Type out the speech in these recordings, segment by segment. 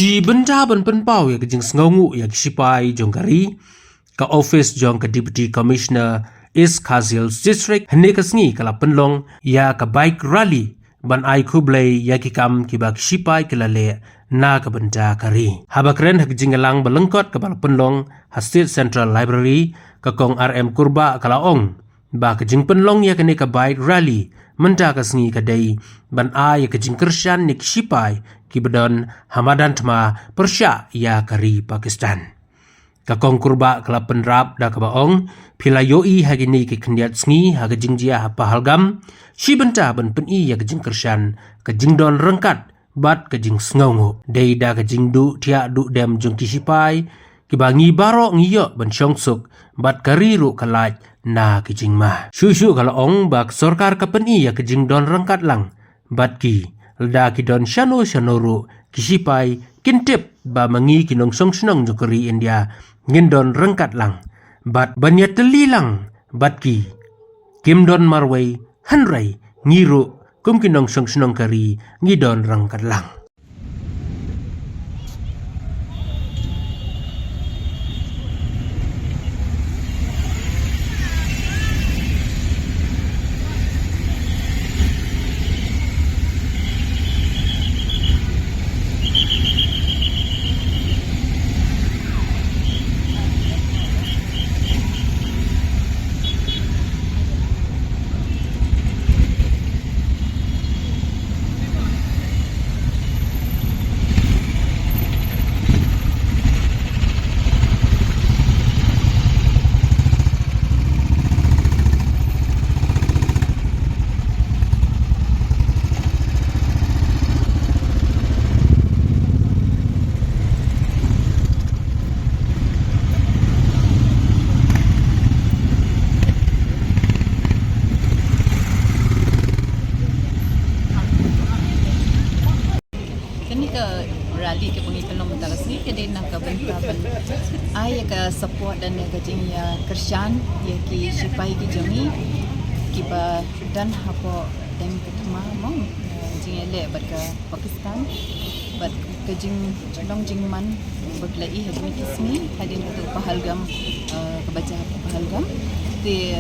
Shi benda ban penpau ya kejing sengongu ya kisipai jong kari ka office jong ka Deputy Commissioner East Kazil District hene kasngi kala penlong ya ka bike rally ban ai kublai ya kikam kiba kisipai kelale na ka benda kari. Haba keren hak jingalang balengkot ka bala penlong ha State Central Library ka kong RM Kurba kala ong ba kejing penlong ya kene ka bike rally menta kasngi kadai ban ai ya kejing kershan ni kisipai kibadon Hamadan Tma Persya ya kari Pakistan. Kakong kurba kala penrap da kabaong pila yoi hagini ke kendiat sngi haga jingjia pahalgam si benta ban peni ya kejing kershan kejing don rengkat bat kejing sngongo dei da kejing du tia du dem jong kisipai kibangi baro ngiyo ban syongsuk bat kariru kalaj na kejing mah syu kala ong bak sorkar kapeni ya kejing don rengkat lang bat ki lda kidon shano kisipai kintip ba mangi kinong song jokeri India ngindon rengkat lang bat banyat teli lang bat ki kimdon marway hanrai ngiru kum kinong song kari ngidon rengkat lang. Rally ke pengi pelong talas ni ke nak ka bentaban ai ka support dan ya kajing ya kershan ya ki sipai ki jami ki ba dan hapo dem ketama mong jing ele bat ka Pakistan bat kajing long jing man berlai ha kami kismi hadin tu pahalgam ke baca pahalgam te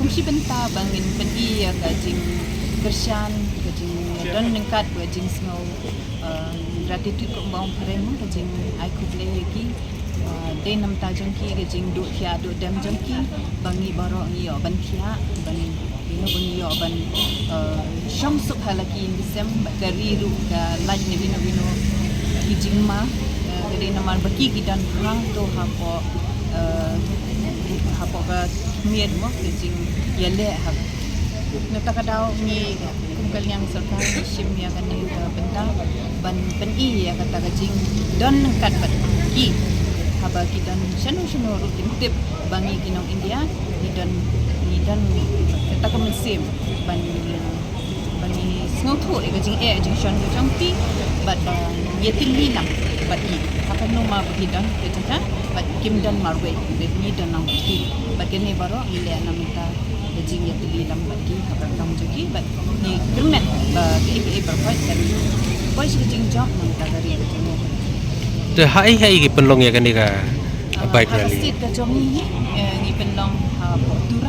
kumsi benta bangin peni ya kajing kershan kajing dan nengkat kajing snow gratitude ko bang pareng mo kajing ai kuble yaki de nam ta jong ki kajing du khia du dem jong ki bangi baro ngi yo ban khia ban ino bangi yo ban sham suk halaki in disem kari ru ka laj ni bino kijing ma de namar baki ki dan hang to hapo ka mied mo kajing yale ha natakadaw ni kungkal yang sarkar sim ya kan ni benda ban peni ya kata kajing don kat bat ki haba ki dan shano rutin tip bangi kinong India ni dan kata kemesim ban bangi snotho e kajing kajing shan kajing ti bat yetin ni nam bat ki apa no ma ki dan kajing bat kim dan marwe ni dan nam ki bat ni baro ile namita kajing ya tili lam bagi habang lam joki bat ni kernet ba ke berfait dan pois kajing job nang tagari kajing te hai ki penlong ya kan ni ka bike rally state ka jom ni penlong ha tu